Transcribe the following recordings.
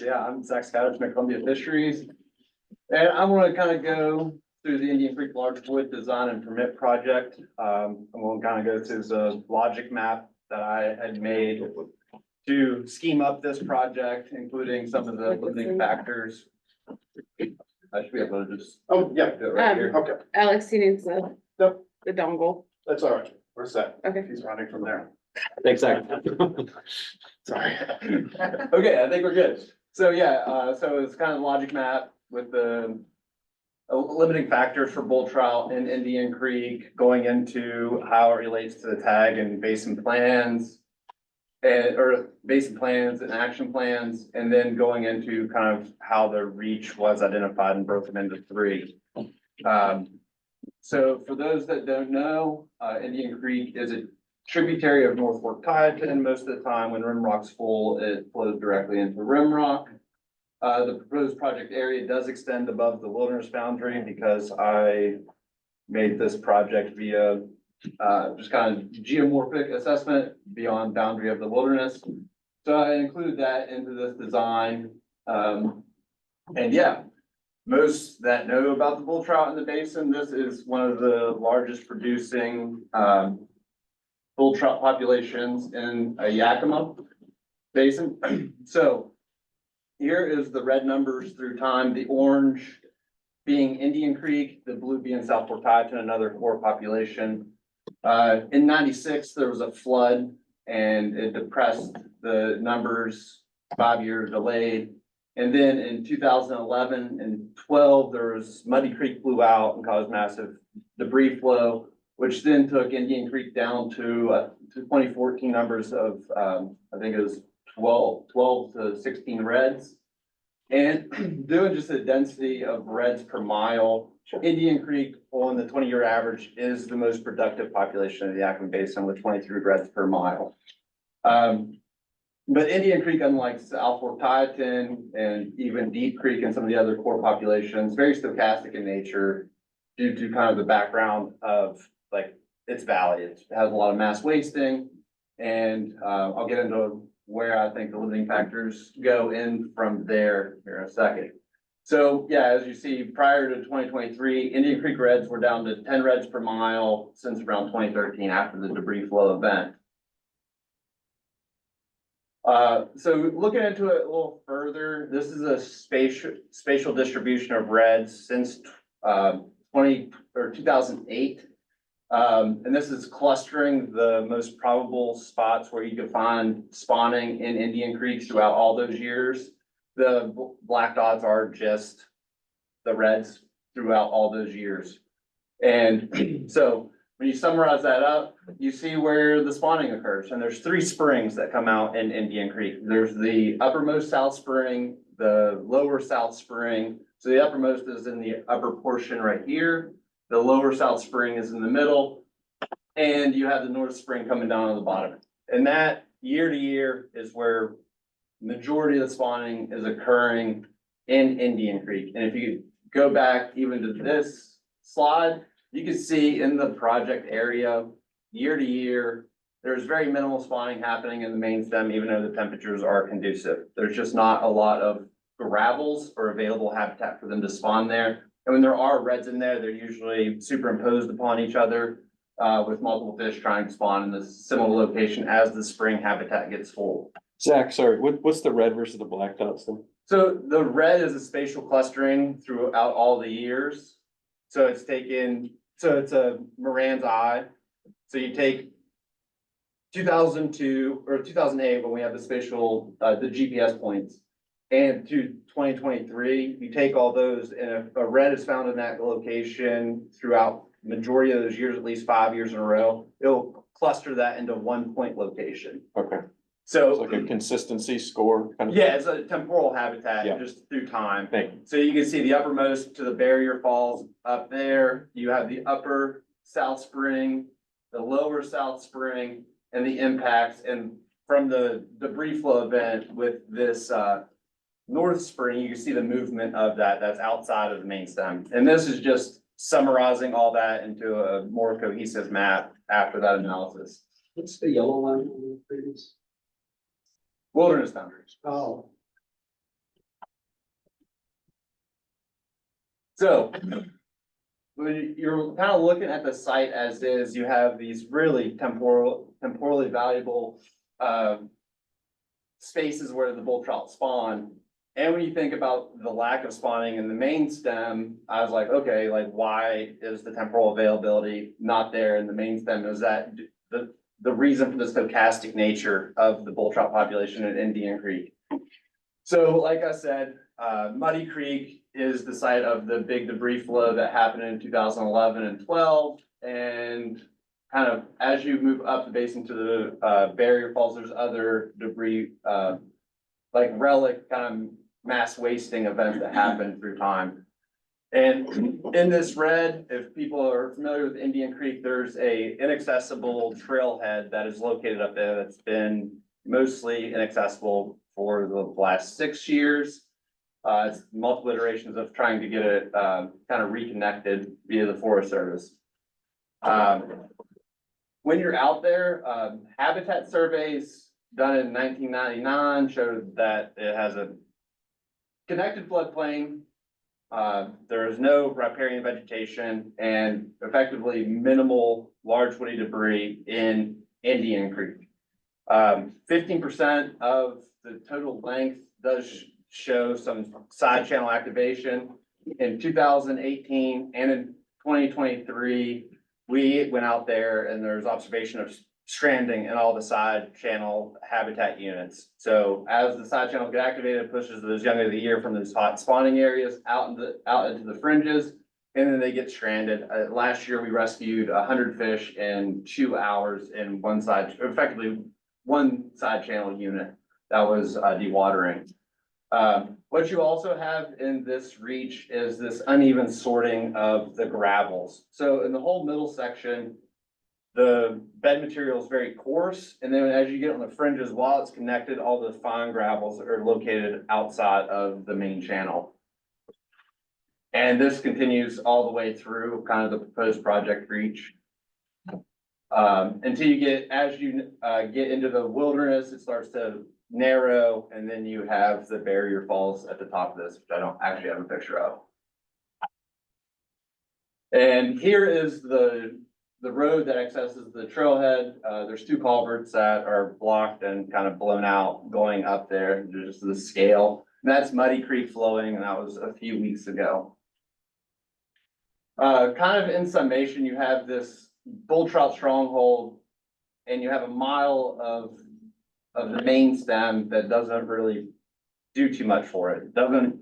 Yeah, I'm Zacavish from Columbia Fisheries. And I'm gonna kind of go through the Indian Creek Large Wood Design and Permit Project. I'm gonna kind of go through the logic map that I had made to scheme up this project, including some of the limiting factors. I should be able to just. Oh, yeah, do it right here. okay, Alex, he needs the Yep. dongle. that's all right. Where's that? Okay. He's running from there. Thanks, Zach. Sorry. Okay, I think we're good. So yeah, so it's kind of logic map with the limiting factors for bull trout in Indian Creek, going into how it relates to the tag and basin plans. Or basin plans and action plans, and then going into kind of how the reach was identified and broken into three. So for those that don't know, Indian Creek is a tributary of North Fork Tide, and most of the time when Rimrock's full, it flows directly into Rimrock. The proposed project area does extend above the wilderness boundary because I made this project via just kind of geomorphic assessment beyond boundary of the wilderness. So I included that into this design. And yeah, most that know about the bull trout in the basin, this is one of the largest producing bull trout populations in a Yakima basin. So here is the red numbers through time, the orange being Indian Creek, the blue being South Fork Tide, another core population. In 96, there was a flood and it depressed the numbers, 5 years delayed. And then in 2011 and 12, there was Muddy Creek blew out and caused massive debris flow, which then took Indian Creek down to 2014 numbers of, I think it was 12 to 16 reds. And doing just the density of reds per mile, Indian Creek on the 20-year average is the most productive population of the Yakima Basin with 23 reds per mile. But Indian Creek, unlike South Fork Tieton and even Deep Creek and some of the other core populations, very stochastic in nature due to kind of the background of like its valley. It has a lot of mass wasting, and I'll get into where I think the limiting factors go in from there here in a second. So yeah, as you see, prior to 2023, Indian Creek reds were down to 10 reds per mile since around 2013 after the debris flow event. So looking into it a little further, this is a spatial distribution of reds since 2008. And this is clustering the most probable spots where you can find spawning in Indian Creek throughout all those years. The black dots are just the reds throughout all those years. And so when you summarize that up, you see where the spawning occurs. And there's 3 springs that come out in Indian Creek. There's the uppermost South Spring, the lower South Spring. So the uppermost is in the upper portion right here. The lower South Spring is in the middle. And you have the North Spring coming down on the bottom. And that year to year is where majority of the spawning is occurring in Indian Creek. And if you go back even to this slide, you can see in the project area, year to year, there's very minimal spawning happening in the main stem, even though the temperatures are conducive. There's just not a lot of gravels or available habitat for them to spawn there. And when there are reds in there, they're usually superimposed upon each other with multiple fish trying to spawn in this similar location as the spring habitat gets full. Zach, sorry, what's the red versus the black dots then? So the red is a spatial clustering throughout all the years. So it's a Moran's eye. So you take 2002 or 2008 when we have the spatial, the GPS points, and to 2023, you take all those, and if a red is found in that location throughout majority of those years, at least 5 years in a row, it'll cluster that into 1 point location. Okay, So it's like a consistency score kind of. yeah, it's a temporal habitat Yeah. just through time. Thank you. So you can see the uppermost to the barrier falls up there. You have the upper South Spring, the lower South Spring, and the impacts. And from the debris flow event with this North Spring, you can see the movement of that's outside of the main stem. And this is just summarizing all that into a more cohesive map after that analysis. What's the yellow line on the previous? Wilderness boundaries. Oh. So when you're kind of looking at the site as is, you have these really temporally valuable spaces where the bull trout spawn. And when you think about the lack of spawning in the main stem, I was like, okay, like why is the temporal availability not there in the main stem? Is that the reason for the stochastic nature of the bull trout population in Indian Creek? So like I said, Muddy Creek is the site of the big debris flow that happened in 2011 and 12. And kind of as you move up the basin to the barrier falls, there's other debris, like relic kind of mass wasting events that happen through time. And in this red, if people are familiar with Indian Creek, there's a inaccessible trailhead that is located up there that's been mostly inaccessible for the last 6 years. It's multiple iterations of trying to get it kind of reconnected via the Forest Service. When you're out there, habitat surveys done in 1999 showed that it has a connected floodplain. There is no riparian vegetation and effectively minimal large woody debris in Indian Creek. 15% of the total length does show some side channel activation. In 2018 and in 2023, we went out there and there's observation of stranding in all the side channel habitat units. So as the side channels get activated, it pushes those young of the year from those hot spawning areas out into the fringes, and then they get stranded. Last year, we rescued 100 fish in 2 hours in effectively one side channel unit that was dewatering. What you also have in this reach is this uneven sorting of the gravels. So in the whole middle section, the bed material is very coarse, and then as you get on the fringes, while it's connected, all the fine gravels are located outside of the main channel. And this continues all the way through kind of the proposed project reach. Until you get, as you get into the wilderness, it starts to narrow, and then you have the barrier falls at the top of this, which I don't actually have a picture of. And here is the road that accesses the trailhead. There's 2 culverts that are blocked and kind of blown out going up there, just the scale. And that's Muddy Creek flowing, and that was a few weeks ago. Kind of in summation, you have this bull trout stronghold, and you have a mile of the main stem that doesn't really do too much for it. It doesn't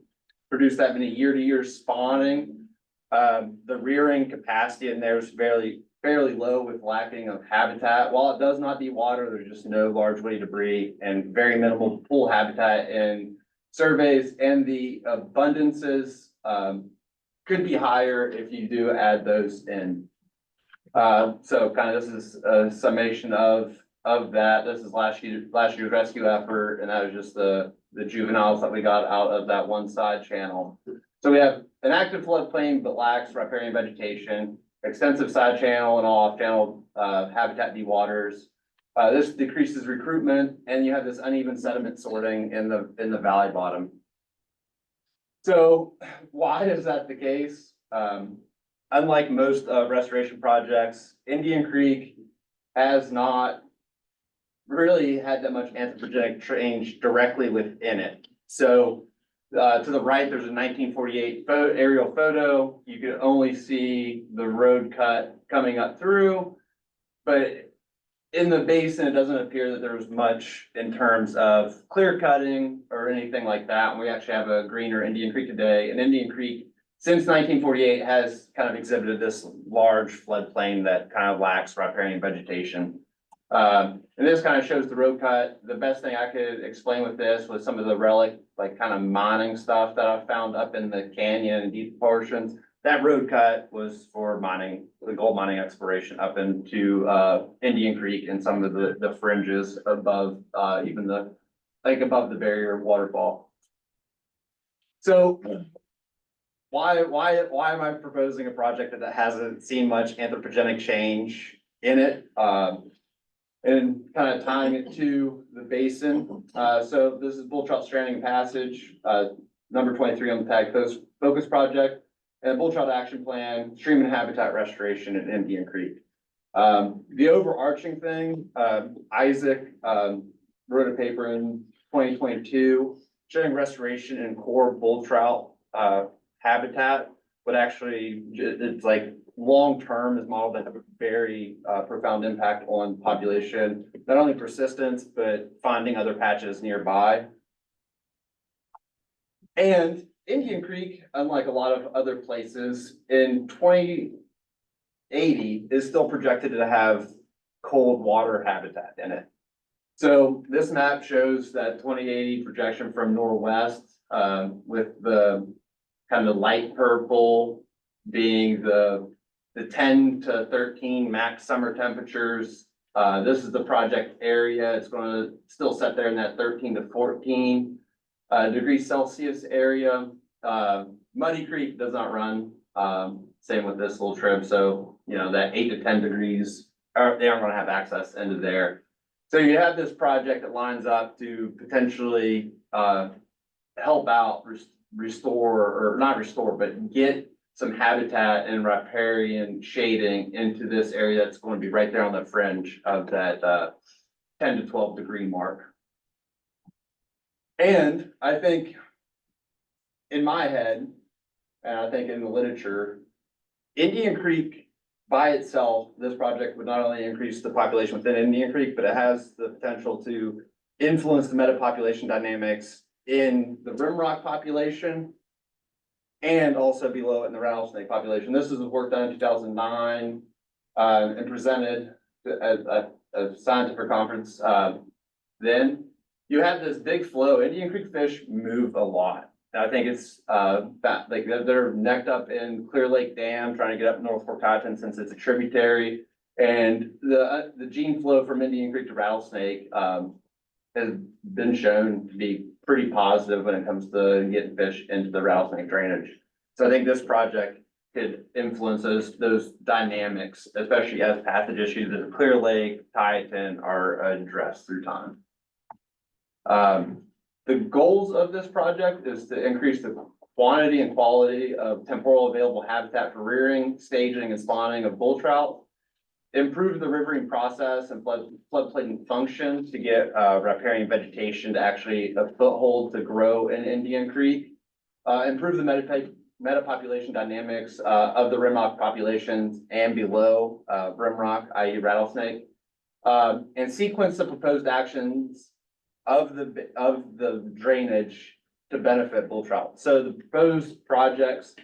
produce that many year-to-year spawning. The rearing capacity in there is fairly low with lacking of habitat. While it does not dewater, there's just no large woody debris and very minimal pool habitat in surveys, and the abundances could be higher if you do add those in. So kind of this is a summation of that. This is last year's rescue effort, and that was just the juveniles that we got out of that one side channel. So we have an active floodplain but lacks riparian vegetation, extensive side channel and off channel habitat dewaters. This decreases recruitment, and you have this uneven sediment sorting in the valley bottom. So why is that the case? Unlike most restoration projects, Indian Creek has not really had that much anthropogenic change directly within it. So to the right, there's a 1948 aerial photo. You can only see the road cut coming up through, but in the basin, it doesn't appear that there was much in terms of clear cutting or anything like that. And we actually have a greener Indian Creek today. And Indian Creek, since 1948, has kind of exhibited this large floodplain that kind of lacks riparian vegetation. And this kind of shows the road cut. The best thing I could explain with this was some of the relic, like kind of mining stuff that I found up in the canyon and deep portions. That road cut was for mining, the gold mining exploration up into Indian Creek and some of the fringes above even above the barrier waterfall. So why am I proposing a project that hasn't seen much anthropogenic change in it? And kind of tying it to the basin. So this is Bull Trout Stranding Passage, number 23 on the tag focus project. and bull trout action plan, stream and habitat restoration in Indian Creek. The overarching thing, Isaac, wrote a paper in 2022 showing restoration in core bull trout, habitat, but actually, it's like long-term is modeled to have a very, profound impact on population, not only persistence, but finding other patches nearby. And Indian Creek, unlike a lot of other places, in 2080 is still projected to have cold water habitat in it. So this map shows that 2080 projection from Norwest, with the kind of light purple being the 10 to 13 max summer temperatures. This is the project area. It's gonna still set there in that 13 to 14 degrees Celsius area. Muddy Creek does not run, same with this little trip, so, you know, that 8 to 10 degrees, they aren't gonna have access into there. So you have this project that lines up to potentially, help out, restore, or not restore, but get some habitat and riparian shading into this area that's going to be right there on the fringe of that, 10 to 12 degree mark. And I think in my head, and I think in the literature, Indian Creek by itself, this project would not only increase the population within Indian Creek, but it has the potential to influence the metapopulation dynamics in the rimrock population and also below it in the rattlesnake population. This is work done in 2009 and presented at a scientific conference. Then you have this big flow. Indian Creek fish move a lot. I think it's like they're necked up in Clear Lake Dam, trying to get up North Fork Cotton since it's a tributary. And the gene flow from Indian Creek to Rattlesnake has been shown to be pretty positive when it comes to getting fish into the rattlesnake drainage. So I think this project could influence those dynamics, especially as passage issues in Clear Lake, Titan are addressed through time. The goals of this project is to increase the quantity and quality of temporal available habitat for rearing, staging, and spawning of bull trout, improve the rivering process and floodplain function to get riparian vegetation to actually a foothold to grow in Indian Creek, improve the metapopulation dynamics of the rimrock populations and below rimrock, i.e. rattlesnake, and sequence the proposed actions of the drainage to benefit bull trout. So the proposed projects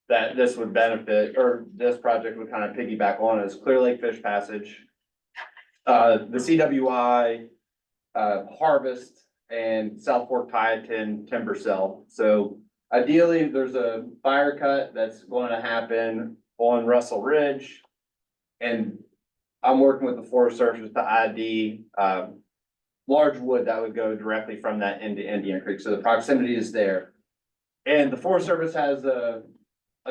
that this would benefit, or this project would kind of piggyback on, is Clear Lake Fish Passage, the CWI, Harvest, and South Fork Tieton Timber Cell. So ideally, there's a fire cut that's going to happen on Russell Ridge, and I'm working with the Forest Service to ID large wood that would go directly from that into Indian Creek. So the proximity is there. And the Forest Service has a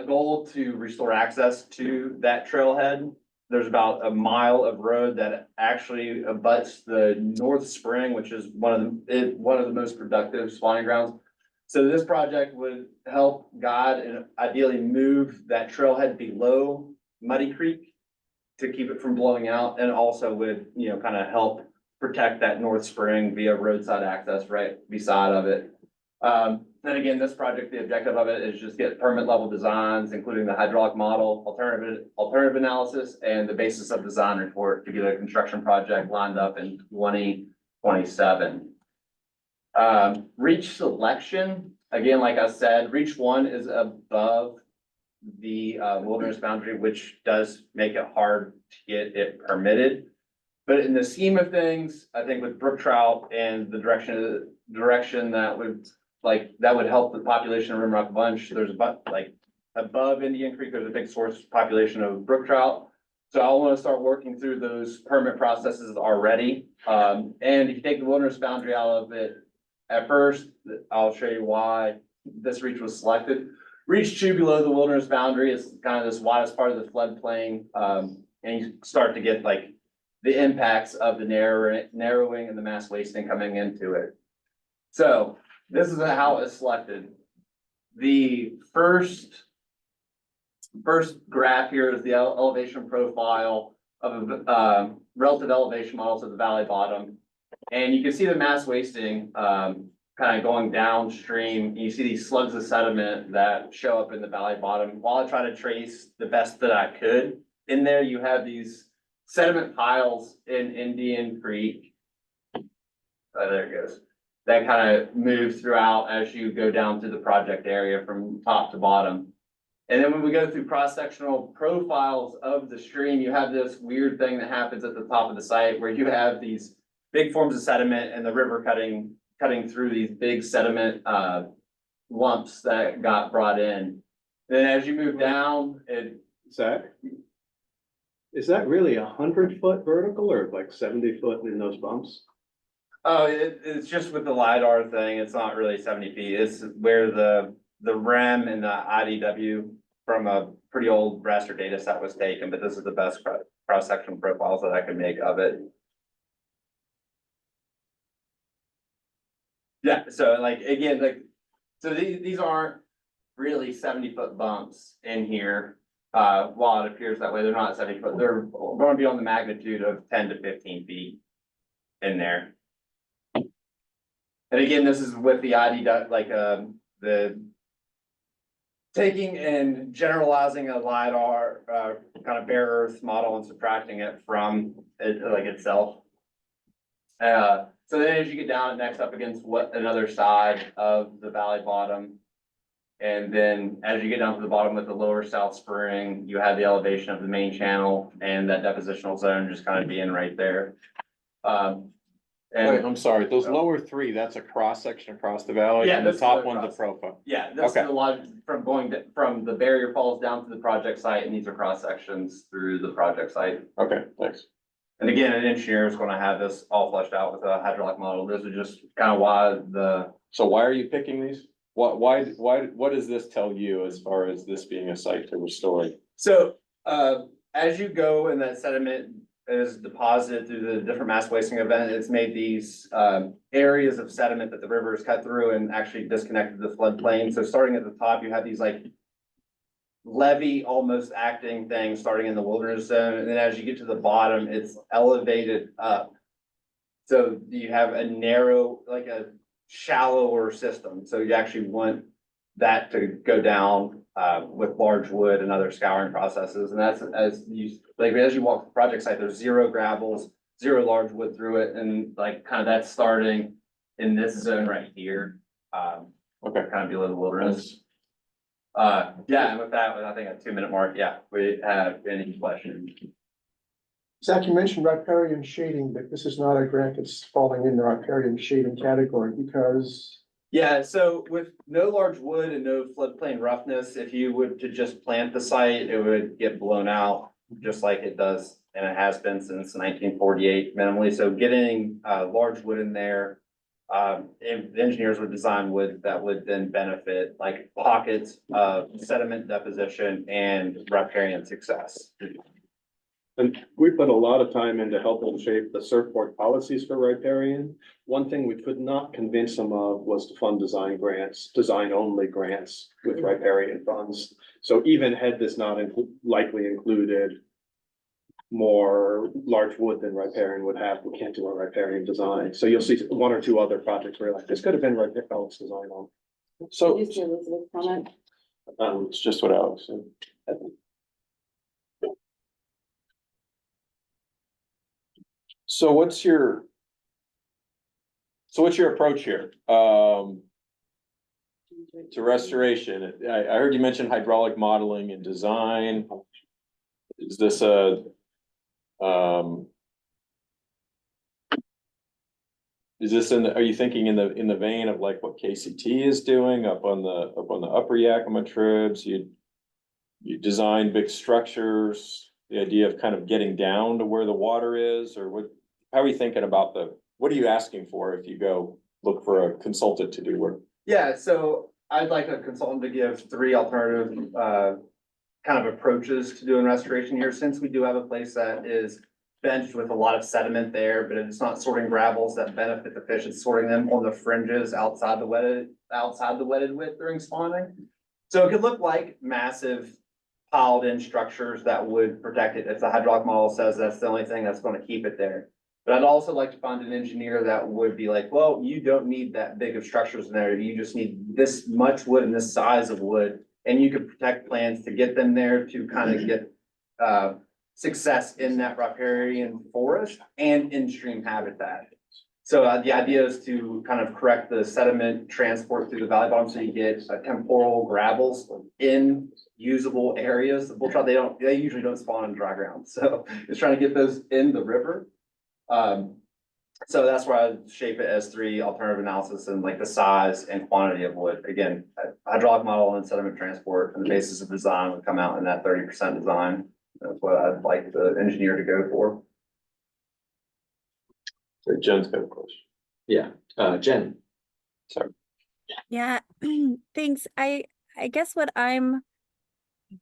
goal to restore access to that trailhead. There's about a mile of road that actually abuts the North Spring, which is one of the most productive spawning grounds. So this project would help guide and ideally move that trailhead below Muddy Creek to keep it from blowing out, and also would, you know, kind of help protect that North Spring via roadside access right beside of it. Then again, this project, the objective of it is just get permit level designs, including the hydraulic model, alternative analysis, and the basis of design report to get a construction project lined up in 2027. Reach selection, again, like I said, reach 1 is above the wilderness boundary, which does make it hard to get it permitted. But in the scheme of things, I think with brook trout and the direction that would help the population of Rimrock Bunch, there's about like above Indian Creek, there's a big source population of brook trout. So I want to start working through those permit processes already. And if you take the wilderness boundary out of it at first, I'll show you why this reach was selected. Reach 2 below the wilderness boundary is kind of this widest part of the floodplain. And you start to get like the impacts of the narrowing and the mass wasting coming into it. So this is how it's selected. The first first graph here is the elevation profile of, relative elevation models of the valley bottom. And you can see the mass wasting, kind of going downstream. You see these slugs of sediment that show up in the valley bottom. While I try to trace the best that I could, in there you have these sediment piles in Indian Creek. There it goes. That kind of moves throughout as you go down through the project area from top to bottom. And then when we go through cross-sectional profiles of the stream, you have this weird thing that happens at the top of the site where you have these big forms of sediment and the river cutting through these big sediment lumps that got brought in. And then as you move down, Zach? Is that really 100-foot vertical or like 70-foot in those bumps? oh, it's just with the LiDAR thing, it's not really 70 feet. It's where the REM and the IDW from a pretty old raster data set was taken, but this is the best cross-section profiles that I could make of it. Yeah, so like, again, like, so these aren't really 70-foot bumps in here. While it appears that way, they're not 70-foot, they're going to be on the magnitude of 10 to 15 feet in there. And again, this is with the ID, like, the taking and generalizing a LiDAR, kind of bare earth model and subtracting it from it, like itself. So then as you get down next up against what another side of the valley bottom. And then as you get down to the bottom with the lower South Spring, you have the elevation of the main channel and that depositional zone just kind of being right there. Wait, I'm sorry, those lower three, that's a cross section across the valley, Yeah, and the that's top the one's a cross. profile. Yeah, this is Okay. a lot from from the barrier falls down to the project site, and these are cross sections through the project site. Okay, thanks. And again, an engineer is gonna have this all fleshed out with a hydraulic model. This is just kind of why So why are you picking these? What does this tell you as far as this being a site to restore? so, as you go and that sediment is deposited through the different mass wasting event, it's made these, areas of sediment that the river has cut through and actually disconnected the floodplain. So starting at the top, you have these like levee almost acting things starting in the wilderness zone. And then as you get to the bottom, it's elevated up. So you have a narrow, like a shallower system. So you actually want that to go down with large wood and other scouring processes. And that's as you walk the project site, there's zero gravels, zero large wood through it. And like kind of that's starting in this zone right here. Okay. Kind of below the wilderness. Yeah, and with that, I think a 2-minute mark, yeah, we have any questions? Zach, you mentioned riparian shading, but this is not a grant that's falling in the riparian shading category because Yeah, so with no large wood and no floodplain roughness, if you would to just plant the site, it would get blown out just like it does. And it has been since 1948 minimally. So getting large wood in there, if the engineers would design wood that would then benefit like pockets of sediment deposition and riparian success. And we put a lot of time into helping shape the surfboard policies for riparian. One thing we could not convince them of was to fund design grants, design-only grants with riparian funds. So even had this not likely included more large wood than riparian would have, we can't do a riparian design. So you'll see one or two other projects where like, this could have been riparian design on. So, Did you see Elizabeth's comment? it's just what Alex said. So what's your approach here? To restoration? I heard you mention hydraulic modeling and design. Is this are you thinking in the vein of like what KCT is doing up on the upper Yakima tribs? You design big structures, the idea of kind of getting down to where the water is, or what, how are you thinking about what are you asking for if you go look for a consultant to do work? Yeah, so I'd like a consultant to give 3 alternative kind of approaches to doing restoration here, since we do have a place that is benched with a lot of sediment there, but it's not sorting gravels that benefit the fish, it's sorting them on the fringes outside the wetted width during spawning. So it could look like massive piled in structures that would protect it. If the hydraulic model says that's the only thing that's gonna keep it there. But I'd also like to find an engineer that would be like, well, you don't need that big of structures in there. You just need this much wood and this size of wood. And you could protect plans to get them there to kind of get, success in that riparian forest and in stream habitat. So the idea is to kind of correct the sediment transport through the valley bottom, so you get temporal gravels in usable areas. The bull trout, they usually don't spawn in dry ground, so it's trying to get those in the river. So that's why I shape it as 3 alternative analysis and like the size and quantity of wood. Again, hydraulic model and sediment transport and the basis of design would come out in that 30% design. That's what I'd like the engineer to go for. So Jen's got a question. Yeah, Jen. Sorry. Yeah, thanks. I guess what I'm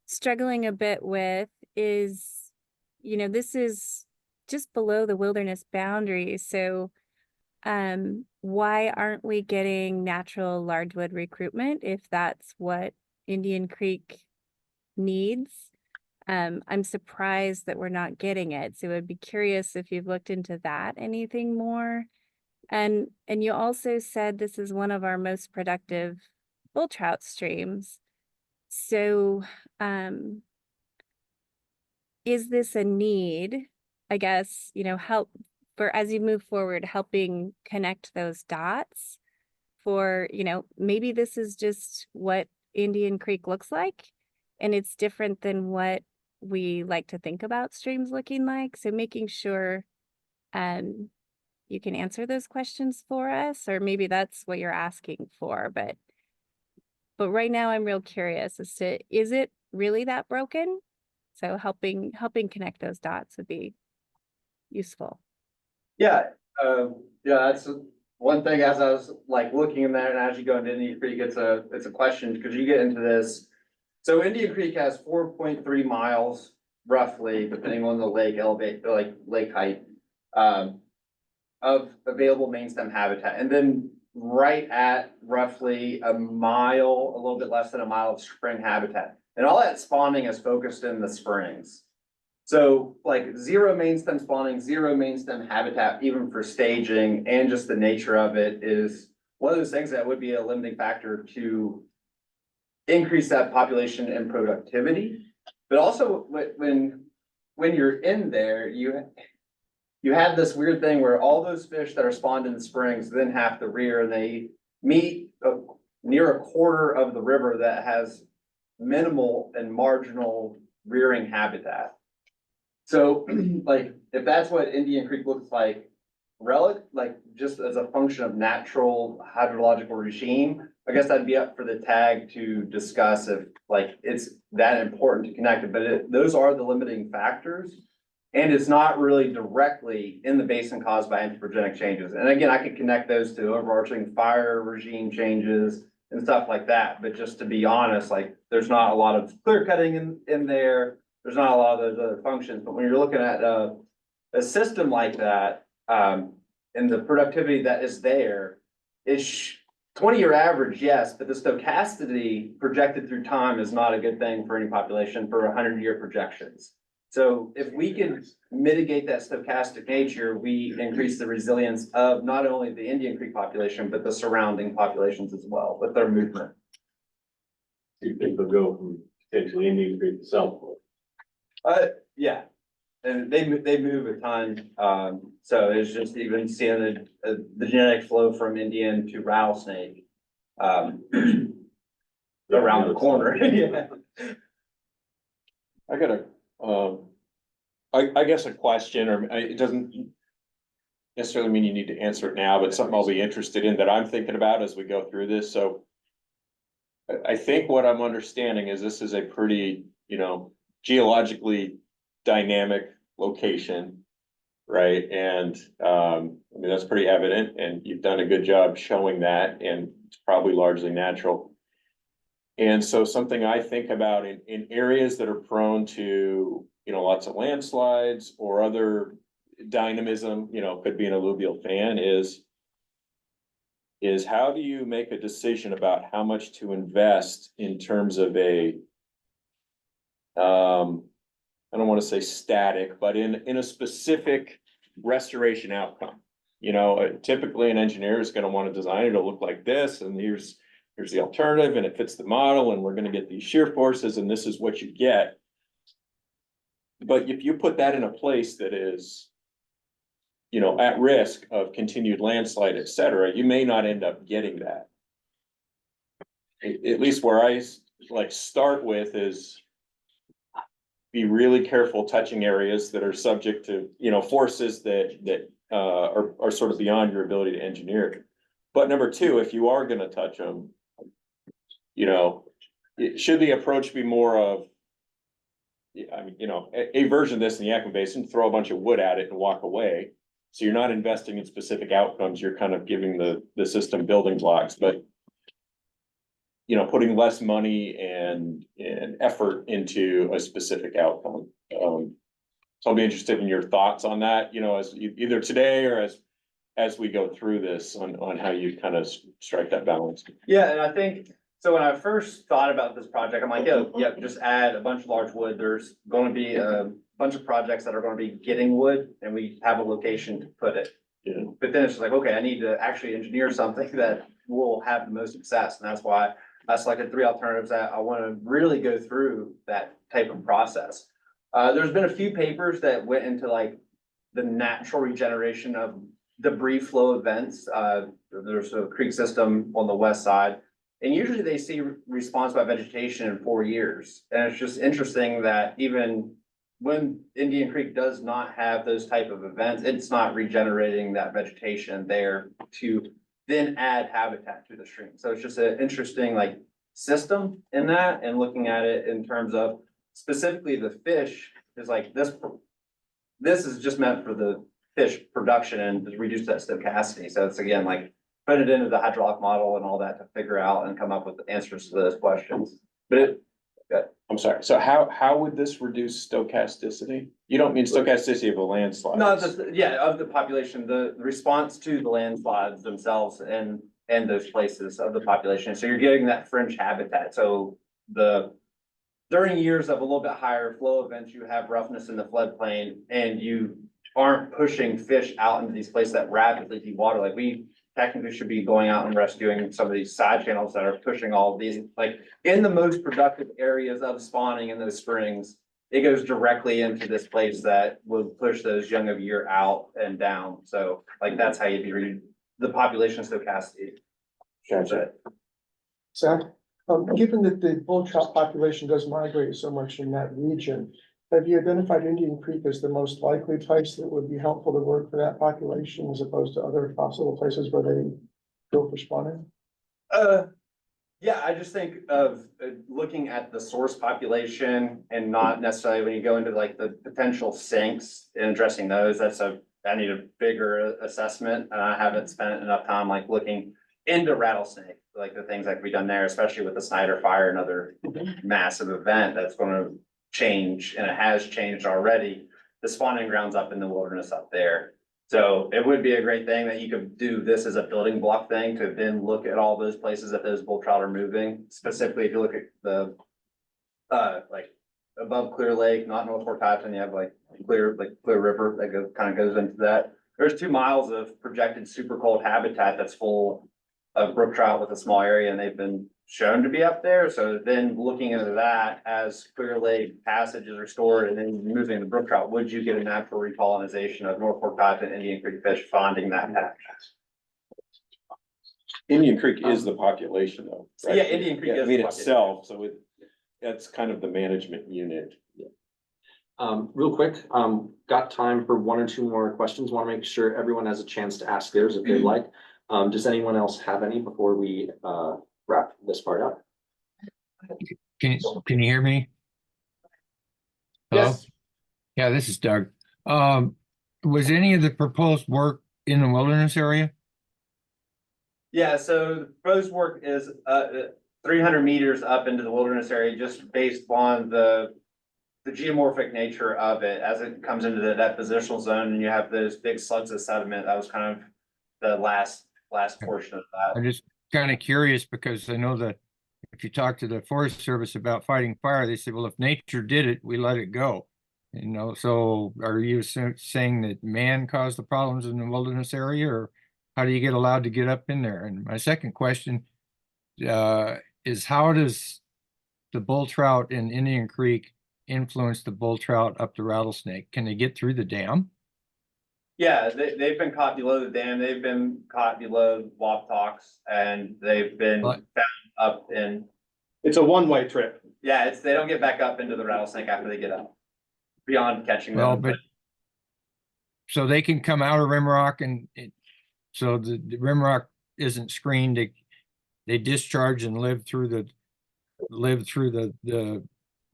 struggling a bit with is, this is just below the wilderness boundary. So why aren't we getting natural largewood recruitment if that's what Indian Creek needs? I'm surprised that we're not getting it. So I'd be curious if you've looked into that anything more. And you also said this is one of our most productive bull trout streams. So is this a need, I guess, help for, as you move forward, helping connect those dots for, maybe this is just what Indian Creek looks like and it's different than what we like to think about streams looking like. So making sure you can answer those questions for us, or maybe that's what you're asking for. But right now I'm real curious as to, is it really that broken? So helping connect those dots would be useful. Yeah, that's one thing as I was like looking in there, and as you go into Indian Creek, it's a question because you get into this. So Indian Creek has 4.3 miles roughly, depending on the lake elevate, like lake height, of available main stem habitat. And then right at roughly a mile, a little bit less than a mile of spring habitat. And all that spawning is focused in the springs. So like 0 main stem spawning, 0 main stem habitat, even for staging, and just the nature of it is one of those things that would be a limiting factor to increase that population and productivity. But also when you're in there, you have this weird thing where all those fish that are spawned in the springs then have to rear, and they meet near a quarter of the river that has minimal and marginal rearing habitat. So like, if that's what Indian Creek looks like, like just as a function of natural hydrological regime, I guess that'd be up for the tag to discuss if like it's that important to connect it, but those are the limiting factors. And it's not really directly in the basin caused by anthropogenic changes. And again, I could connect those to overarching fire regime changes and stuff like that. But just to be honest, like there's not a lot of clear cutting in there. There's not a lot of those other functions. But when you're looking at a system like that, and the productivity that is there is 20-year average, yes, but the stochasticity projected through time is not a good thing for any population for 100-year projections. So if we can mitigate that stochastic nature, we increase the resilience of not only the Indian Creek population, but the surrounding populations as well with their movement. You think they'll go from potentially Indian Creek to Southport? Yeah, and they move a ton. So it's just even seeing the genetic flow from Indian to rattlesnake around the corner. Yeah. I got I guess a question, or it doesn't necessarily mean you need to answer it now, but something I'll be interested in that I'm thinking about as we go through this. So I think what I'm understanding is this is a pretty, geologically dynamic location, right? And I mean, that's pretty evident, and you've done a good job showing that, and it's probably largely natural. And so something I think about in areas that are prone to, lots of landslides or other dynamism, could be an alluvial fan, is how do you make a decision about how much to invest in terms of a I don't wanna say static, but in a specific restoration outcome. You know, typically an engineer is gonna wanna design it to look like this, and here's the alternative, and it fits the model, and we're gonna get these shear forces, and this is what you get. But if you put that in a place that is, you know, at risk of continued landslide, et cetera, you may not end up getting that. At least where I like start with is be really careful touching areas that are subject to, you know, forces that are sort of beyond your ability to engineer. But number two, if you are gonna touch them, you know, should the approach be more of, I mean, you know, a version of this in the Yakima Basin, throw a bunch of wood at it and walk away. So you're not investing in specific outcomes, you're kind of giving the system building blocks, but you know, putting less money and effort into a specific outcome. So I'll be interested in your thoughts on that, you know, as either today or as we go through this on how you kind of strike that balance. Yeah, and I think, so when I first thought about this project, I'm like, yeah, just add a bunch of large wood. There's gonna be a bunch of projects that are gonna be getting wood, and we have a location to put it. Yeah. But then it's like, okay, I need to actually engineer something that will have the most success, and that's why I selected 3 alternatives that I wanna really go through that type of process. There's been a few papers that went into like the natural regeneration of debris flow events. There's a creek system on the west side. And usually they see response by vegetation in 4 years. And it's just interesting that even when Indian Creek does not have those type of events, it's not regenerating that vegetation there to then add habitat to the stream. So it's just an interesting like system in that, and looking at it in terms of specifically the fish is like this is just meant for the fish production and to reduce that stochasticity. So it's again, like put it into the hydraulic model and all that to figure out and come up with the answers to those questions. But I'm sorry, so how would this reduce stochasticity? You don't mean stochasticity of a landslide? no, just, yeah, of the population, the response to the landslides themselves and those places of the population. So you're getting that fringe habitat. So during years of a little bit higher flow events, you have roughness in the floodplain, and you aren't pushing fish out into these places that rapidly dewater. Like we technically should be going out and rescuing some of these side channels that are pushing all of these, like in the most productive areas of spawning in those springs. It goes directly into this place that would push those young of year out and down. So like, that's how you'd be reading the population stochasticity. Gotcha. Zach, given that the bull trout population does migrate so much in that region, have you identified Indian Creek as the most likely place that would be helpful to work for that population as opposed to other possible places where they go for spawning? Yeah, I just think of looking at the source population and not necessarily when you go into like the potential sinks and addressing those, I need a bigger assessment, and I haven't spent enough time like looking into rattlesnake, like the things that can be done there, especially with the Snyder fire, another massive event that's gonna change, and it has changed already, the spawning grounds up in the wilderness up there. So it would be a great thing that you could do this as a building block thing to then look at all those places that those bull trout are moving. Specifically, if you look at the like above Clear Lake, not North Fork Hudson, you have like Clear River that kind of goes into that. There's 2 miles of projected super cold habitat that's full of brook trout with a small area, and they've been shown to be up there. So then looking into that as Clear Lake passage is restored and then moving the brook trout, would you get a natural recolonization of North Fork Hudson, Indian Creek fish finding that patch? Indian Creek is the population though. right? Yeah, Indian Creek Yeah, I is mean the itself, so that's kind of the management unit. Real quick, got time for 1 or 2 more questions. Want to make sure everyone has a chance to ask theirs if they'd like. Does anyone else have any before we wrap this part up? Can you hear me? Hello? Yes. Yeah, this is Doug. Was any of the proposed work in the wilderness area? Yeah, so the proposed work is 300 meters up into the wilderness area, just based on the geomorphic nature of it as it comes into the depositional zone, and you have those big slugs of sediment. That was kind of the last portion of that. I'm just kind of curious because I know that if you talk to the Forest Service about fighting fire, they say, well, if nature did it, we let it go. You know, so are you saying that man caused the problems in the wilderness area, or how do you get allowed to get up in there? And my second question is, how does the bull trout in Indian Creek influence the bull trout up the Rattlesnake? Can they get through the dam? Yeah, they've been caught below the dam, they've been caught below Waptocks, and they've been What? found up in, It's a one-way trip. yeah, they don't get back up into the Rattlesnake after they get up. Beyond catching Well, them, but so they can come out of Rimrock and so the Rimrock isn't screened. They discharge and live through the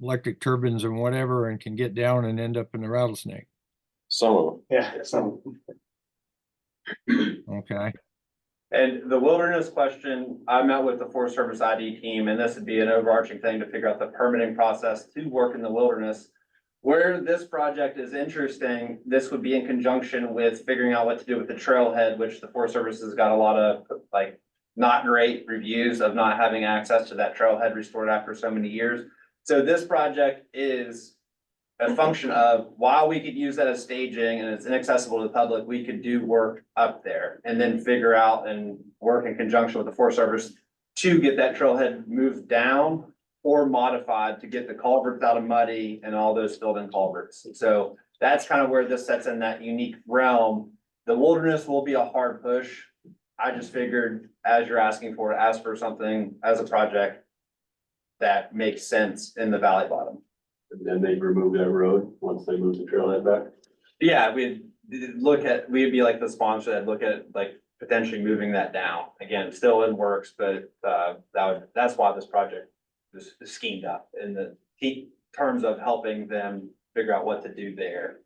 electric turbines and whatever, and can get down and end up in the Rattlesnake. Some of them. Yeah, so. Okay. And the wilderness question, I met with the Forest Service ID team, and this would be an overarching thing to figure out the permitting process to work in the wilderness. Where this project is interesting, this would be in conjunction with figuring out what to do with the trailhead, which the Forest Service has got a lot of like not great reviews of not having access to that trailhead restored after so many years. So this project is a function of, while we could use that as staging and it's inaccessible to the public, we could do work up there and then figure out and work in conjunction with the Forest Service to get that trailhead moved down or modified to get the culverts out of muddy and all those filled in culverts. So that's kind of where this sets in that unique realm. The wilderness will be a hard push. I just figured, as you're asking for, ask for something as a project that makes sense in the valley bottom. And then they remove that road once they move the trailhead back. Yeah, we'd we'd be like the sponsor that look at like potentially moving that down. Again, still in works, but that's why this project is schemed up in the terms of helping them figure out what to do there.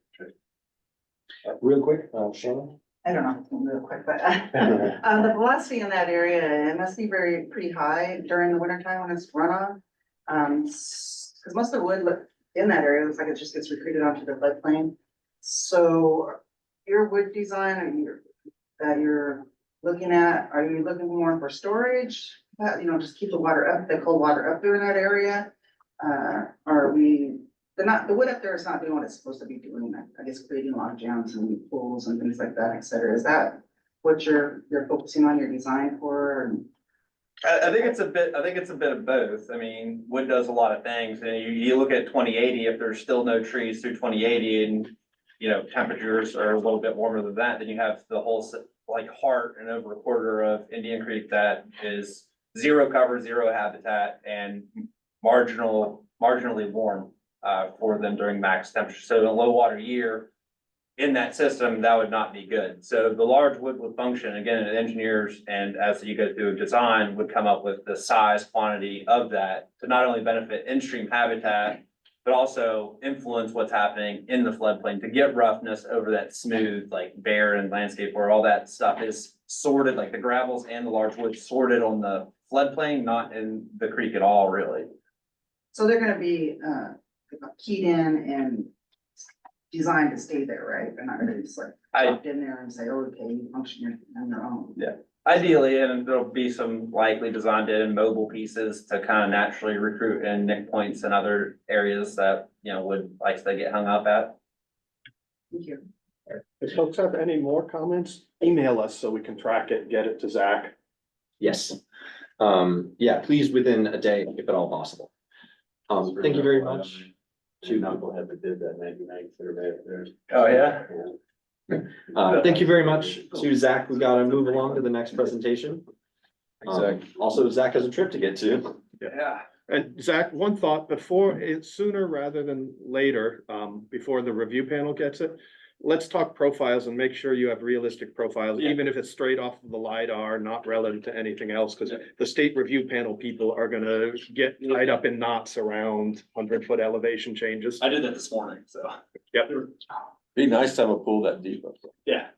Real quick, Shannon? I don't know if it's gonna move quick, but the velocity in that area, it must be pretty high during the winter time when it's runoff. Cause most of the wood in that area looks like it just gets recruited onto the floodplain. So your wood design that you're looking at, are you looking more for storage? Just keep the water up, the cold water up there in that area? The wood up there is not doing what it's supposed to be doing, I guess, creating log jams and pools and things like that, et cetera. Is that what you're focusing on your design for? I think it's a bit of both. I mean, wood does a lot of things, and you look at 2080, if there's still no trees through 2080 and, temperatures are a little bit warmer than that, then you have the whole like heart and over a quarter of Indian Creek that is zero cover, zero habitat, and marginally warm for them during max temperature. So in a low water year, in that system, that would not be good. So the large wood would function, again, engineers, and as you go through a design, would come up with the size quantity of that to not only benefit in-stream habitat, but also influence what's happening in the floodplain to get roughness over that smooth, like barren landscape where all that stuff is sorted, like the gravels and the large wood sorted on the floodplain, not in the creek at all, really. So they're gonna be keyed in and designed to stay there, right? They're not gonna just like dropped in there and say, oh, okay, you function on your own. Yeah, ideally, and there'll be some likely designed in mobile pieces to kind of naturally recruit in nick points and other areas that, would like to get hung up at. Thank you. If folks have any more comments, email us so we can track it, get it to Zach. Yes. Yeah, please within a day, if at all possible. Thank you very much. Two knucklehead that did that 99 survey up there. Oh, yeah? Thank you very much to Zach. We gotta move along to the next presentation. Also, Zach has a trip to get to. Yeah. And Zach, one thought, sooner rather than later, before the review panel gets it, let's talk profiles and make sure you have realistic profiles, even if it's straight off of the LiDAR, not relative to anything else, because the state review panel people are gonna get tied up in knots around 100-foot elevation changes. I did that this morning, so. Yep. Be nice to have a pool that deep up there. Yeah.